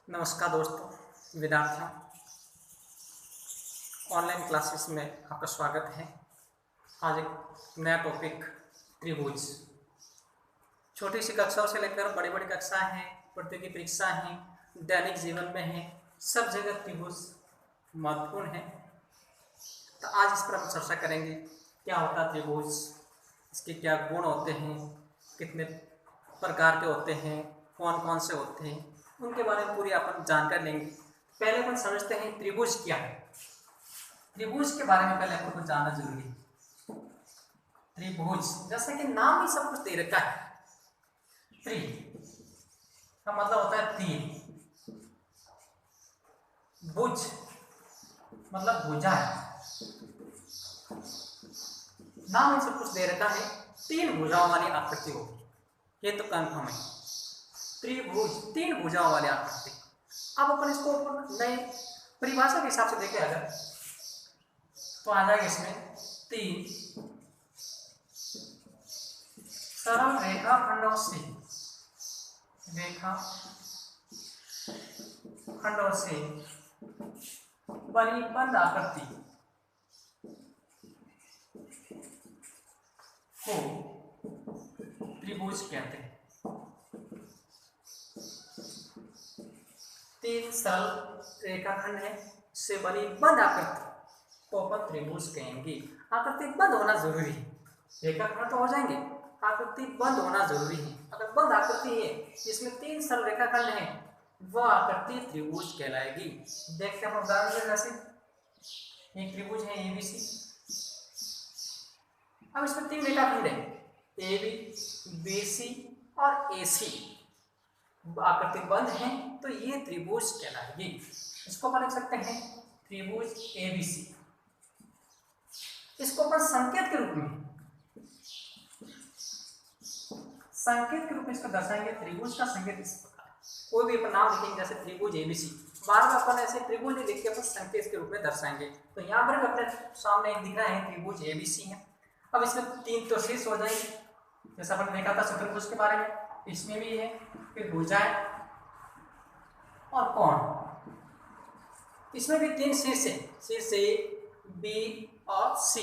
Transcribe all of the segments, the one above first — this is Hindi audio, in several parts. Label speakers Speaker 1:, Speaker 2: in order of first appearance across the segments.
Speaker 1: नमस्कार दोस्तों, विद्यार्थियों। ऑनलाइन क्लासेस में आपका स्वागत है। आज एक नया टॉपिक त्रिभुज। छोटी सी कक्षाओं से लेकर बड़ी बड़ी कक्षाएं हैं, प्रतियोगी परीक्षा हैं, दैनिक जीवन में हैं, सब जगह त्रिभुज महत्वपूर्ण है। तो आज इस पर हम चर्चा करेंगे, क्या होता है त्रिभुज, इसके क्या गुण होते हैं, कितने प्रकार के होते हैं, कौन कौन से होते हैं, उनके बारे में पूरी अपन जानकारी लेंगे। पहले अपन समझते हैं त्रिभुज क्या है। त्रिभुज के बारे में पहले अपन को जानना जरूरी है। त्रिभुज जैसे कि नाम ही सब कुछ दे रखा है। त्रि का मतलब होता है तीन, भुज मतलब भुजा है। नाम ही सब कुछ दे रखा है, तीन भुजाओं वाली आकृति होगी, ये तो कंफर्म है। त्रिभुज तीन भुजाओं वाली आकृति। अब अपन इसको नए परिभाषा के हिसाब से देखें अगर, तो आ जाएगा इसमें तीन सरल रेखाखंडों से बनी बंद आकृति को त्रिभुज कहते हैं। तीन सरल रेखाखंड है से बनी बंद आकृति को अपन त्रिभुज कहेंगे। आकृति बंद होना जरूरी है, रेखाखंड तो हो जाएंगे, आकृति बंद होना जरूरी है। अगर बंद आकृति है जिसमें तीन सरल रेखाखंड है, वह आकृति त्रिभुज कहलाएगी। देखते हैं उदाहरण, जैसे एक त्रिभुज है एबीसी। अब इसमें तीन रेखाखंड है, ए बी, बी सी और ए सी। आकृति बंद है तो ये त्रिभुज कहलाएगी। इसको अपन लिख सकते हैं त्रिभुज एबीसी। इसको अपन संकेत के रूप में इसको दर्शाएंगे। त्रिभुज का संकेत इस प्रकार, कोई भी अपन नाम लिखेंगे जैसे त्रिभुज एबीसी, बार बार अपन ऐसे त्रिभुज लिख के अपन संकेत के रूप में दर्शाएंगे। तो यहाँ पर भी अपने सामने एक दिख रहा है त्रिभुज एबीसी है। अब इसमें तीन तो शीर्ष हो जाएंगे, जैसा अपन देखा था चतुर्भुज के बारे में, इसमें भी है। फिर भुजाएं और कोण, इसमें भी तीन शीर्ष है, शीर्ष ए बी और सी।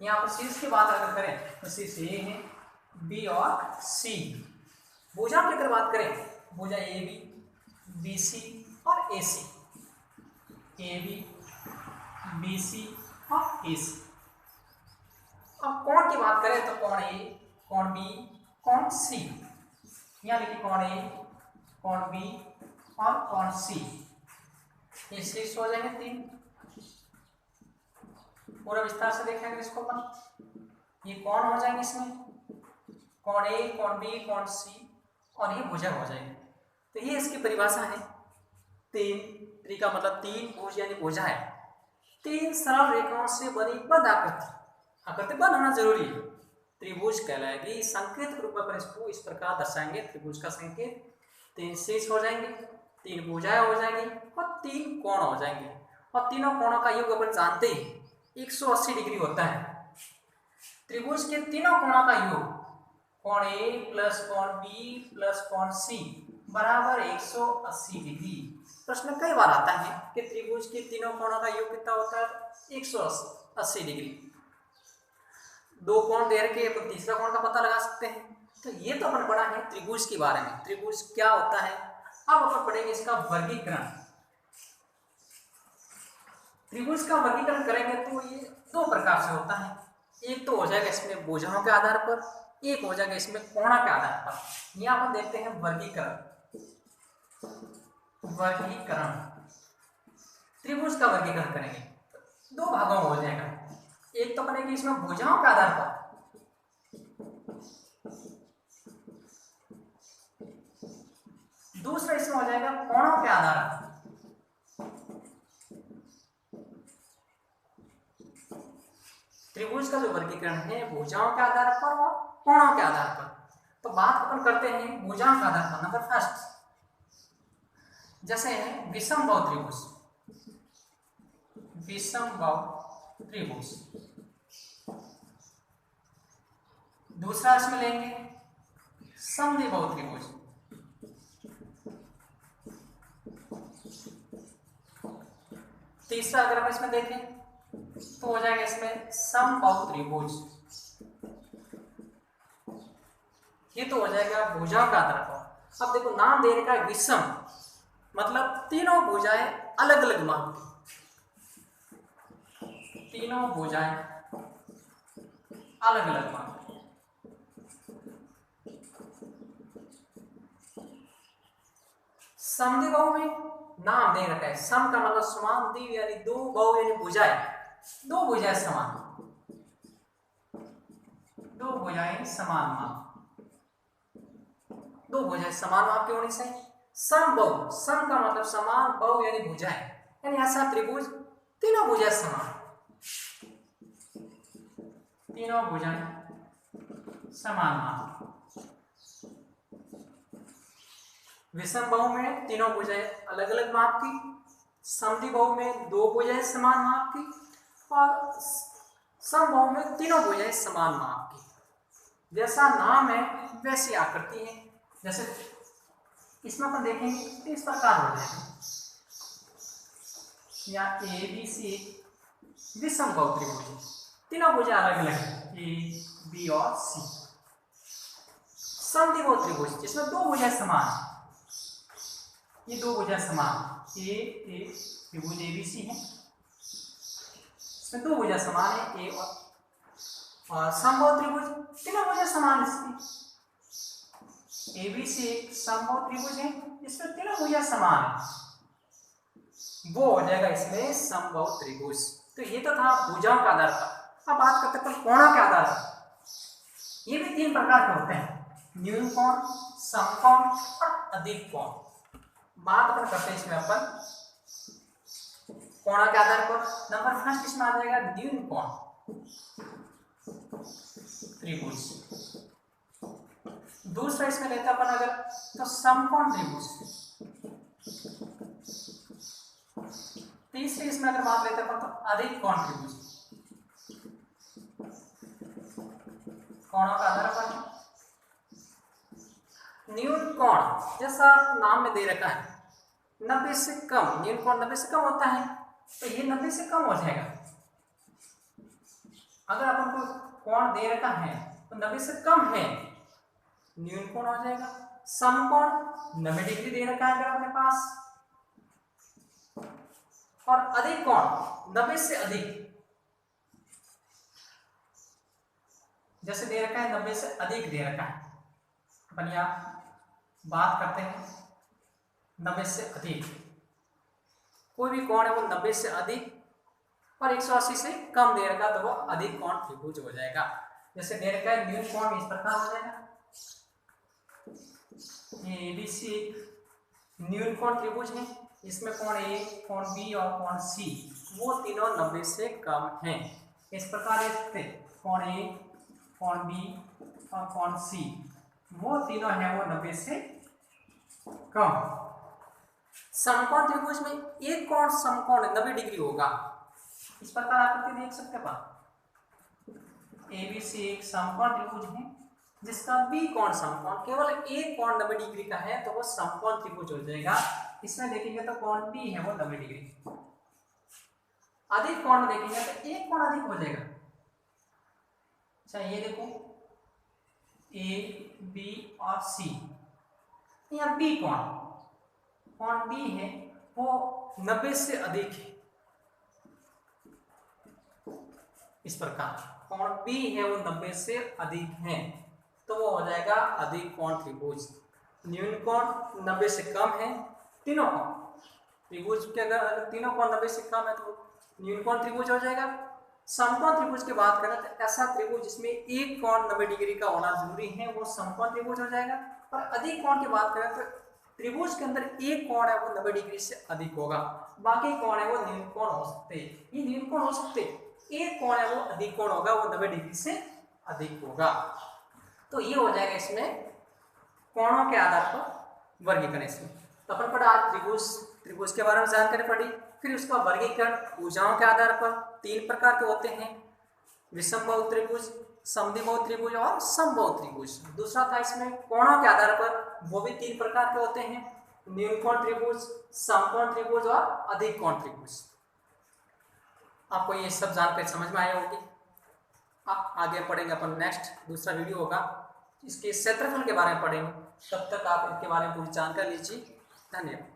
Speaker 1: यहाँ पर शीर्ष की बात अगर करें तो शीर्ष ए है, बी और सी। भुजा की अगर बात करें, भुजा ए बी, बी सी और ए सी, ए बी, बी सी और ए सी। अब कोण की बात करें तो कोण ए, कोण बी, कोण सी। यहाँ लिखिए कोण ए, कोण बी और कोण सी। ये शीर्ष हो जाएंगे तीन। पूरा विस्तार से देखेंगे इसको अपन। ये कोण हो जाएंगे, इसमें कोण ए, कोण बी, कोण सी और ये भुजा हो जाएंगे। तो ये इसकी परिभाषा है। तीन, त्रि का मतलब तीन, भुज यानी भुजा है। तीन सरल रेखाओं से बनी बंद आकृति, आकृति बंद होना जरूरी है, त्रिभुज कहलाएगी। संकेत के रूप में अपन इसको इस प्रकार दर्शाएंगे। त्रिभुज का संकेत, तीन शीर्ष हो जाएंगे, तीन भुजाएं हो जाएंगी और तीन कोण हो जाएंगे। और तीनों कोणों का योग अपन जानते ही 180 डिग्री होता है। त्रिभुज के तीनों कोणों का योग, कोण ए प्लस कोण बी प्लस कोण सी बराबर 180 डिग्री। प्रश्न कई बार आता है कि त्रिभुज के तीनों कोणों का योग कितना होता है, 180 डिग्री। दो कोण दे रखे, अपन तीसरा कोण का पता लगा सकते हैं। तो ये तो अपन पढ़ा है त्रिभुज के बारे में, त्रिभुज क्या होता है। अब अपन पढ़ेंगे इसका वर्गीकरण। त्रिभुज का वर्गीकरण करेंगे तो ये दो प्रकार से होता है। एक तो हो जाएगा इसमें भुजाओं के आधार पर, एक हो जाएगा इसमें कोणों के आधार पर। यहाँ अपन देखते हैं वर्गीकरण। त्रिभुज का वर्गीकरण करेंगे दो भागों में हो जाएगा। एक तो बनेगी इसमें भुजाओं के आधार पर, दूसरा इसमें हो जाएगा कोणों के आधार पर। त्रिभुज का जो वर्गीकरण है भुजाओं के आधार पर और कोणों के आधार पर। तो बात अपन करते हैं भुजाओं के आधार पर। नंबर फर्स्ट, जैसे है विषमबाहु त्रिभुज, विषमबाहु त्रिभुज। दूसरा इसमें लेंगे समद्विबाहु त्रिभुज, तीसरा अगर हम इसमें देखें तो हो जाएगा इसमें समबाहु त्रिभुज। ये तो हो जाएगा भुजाओं का आधार पर। अब देखो नाम दे रखा है विषम, मतलब तीनों भुजाएं अलग अलग माप की, तीनों भुजाएं अलग अलग माप की। समद्विबाहु में नाम दे रखा है, सम का मतलब समान, द्वि यानी दो, बहु यानी भुजाएं, दो भुजाएं समान, दो भुजाएं समान माप, दो भुजाएं समान माप के होनी चाहिए। समबाहु, सम का मतलब समान, बहु यानी भुजाएं, यानी ऐसा त्रिभुज तीनों भुजाएं समान, तीनों भुजाएं समान माप। विषम बहु में तीनों भुजाएं अलग अलग माप की, समद्विबाहु में दो भुजाएं समान माप की, और समबाहु में तीनों भुजाएं समान माप की। जैसा नाम है वैसी आकृति है। जैसे इसमें अपन देखेंगे इस प्रकार हो जाएगा, या ए बी सी विषम बहु त्रिभुज, तीनों भुजाएं अलग अलग है, ए बी और सी। समद्विबाहु त्रिभुज जिसमें दो भुजाएं समान है, ये दो भुजाएं समान, ए त्रिभुज ए बी सी है, इसमें दो भुजाएं समान है, ए और समबाहु त्रिभुज तीनों भुजाएं समान इसकी, ए बी सी एक समबाहु त्रिभुज है, इसमें तीनों भुजाएं समान है, वो हो जाएगा इसमें समबाहु त्रिभुज। तो ये तो था भुजाओं के आधार पर। अब बात करते हैं कोणों के आधार पर। ये भी तीन प्रकार के होते हैं, न्यून कोण, समकोण और अधिक कोण। बात अपन करते हैं इसमें अपन कोण के आधार पर। नंबर फर्स्ट इसमें आ जाएगा न्यून कोण त्रिभुज। दूसरा इसमें लेते अपन अगर तो समकोण त्रिभुज। तीसरी इसमें अगर बात लेते अपन तो अधिक कोण त्रिभुज। कोणों का आधार पर न्यून कोण जैसा नाम में दे रखा है 90 से कम, न्यून कोण 90 से कम होता है, तो ये 90 से कम हो जाएगा। अगर अपन को कोण दे रखा है तो 90 से कम है, न्यून कोण हो जाएगा। समकोण 90 डिग्री दे रखा है अगर अपने पास, और अधिक कोण 90 से अधिक, जैसे दे रखा है 90 से अधिक दे रखा है, अपन यहाँ बात करते हैं 90 से अधिक। कोई भी कोण है वो 90 से अधिक और 180 से कम दे रखा तो वो अधिक कोण त्रिभुज हो जाएगा। जैसे दे रखा है न्यून कोण इस प्रकार हो जाएगा, ये बी सी न्यून कोण त्रिभुज है, इसमें कोण ए, कोण बी और कोण सी वो तीनों 90 से कम हैं। इस प्रकार कोण ए, कोण बी और कोण सी वो तीनों हैं वो 90 से कम। समकोण त्रिभुज में एक कोण समकोण 90 डिग्री होगा, इस प्रकार आकृति देख सकते हैं। ए बी सी एक समकोण त्रिभुज है जिसका बी कोण समकोण केवल एक कोण 90 डिग्री का है, तो वो समकोण त्रिभुज हो जाएगा। इसमें देखेंगे तो कोण बी है वो 90 डिग्री, अधिक कोण देखेंगे तो एक कोण अधिक हो जाएगा। अच्छा ये देखो ए बी और सी, यहाँ बी कोण बी है वो 90 से अधिक है, इस प्रकार कोण बी है वो 90 से अधिक है, तो वो हो जाएगा अधिक कोण त्रिभुज। न्यून कोण 90 से कम है, तीनों कोण त्रिभुज के अगर तीनों कोण 90 से कम है तो न्यून कोण त्रिभुज हो जाएगा। समकोण त्रिभुज की बात करें तो ऐसा त्रिभुज जिसमें एक कोण 90 डिग्री का होना जरूरी है वो समकोण त्रिभुज हो जाएगा। और अधिक कोण की बात करें तो त्रिभुज के अंदर एक कोण है वो 90 डिग्री से अधिक होगा, बाकी कोण है वो न्यून कोण हो सकते हैं। ये न्यून कोण हो सकते, एक कोण है वो अधिक कोण होगा, वो 90 डिग्री से अधिक होगा। तो ये हो जाएगा इसमें कोणों के आधार पर वर्गीकरण। इसमें तो अपन पढ़ा आज त्रिभुज के बारे में जानकारी पड़ी, फिर उसका वर्गीकरण भुजाओं के आधार पर तीन प्रकार के होते हैं, विषम बहु त्रिभुज, समद्विबाहु त्रिभुज और समबाहु त्रिभुज। दूसरा था इसमें कोणों के आधार पर, वो भी तीन प्रकार के होते हैं, न्यून कोण त्रिभुज, समकोण त्रिभुज और अधिक कोण त्रिभुज। आपको ये सब जानकारी समझ में आया होगी। आगे पढ़ेंगे अपन, नेक्स्ट दूसरा वीडियो होगा इसके क्षेत्रफल के बारे में पढ़ेंगे। तब तक आप इनके बारे में पूरी जानकारी लीजिए। धन्यवाद।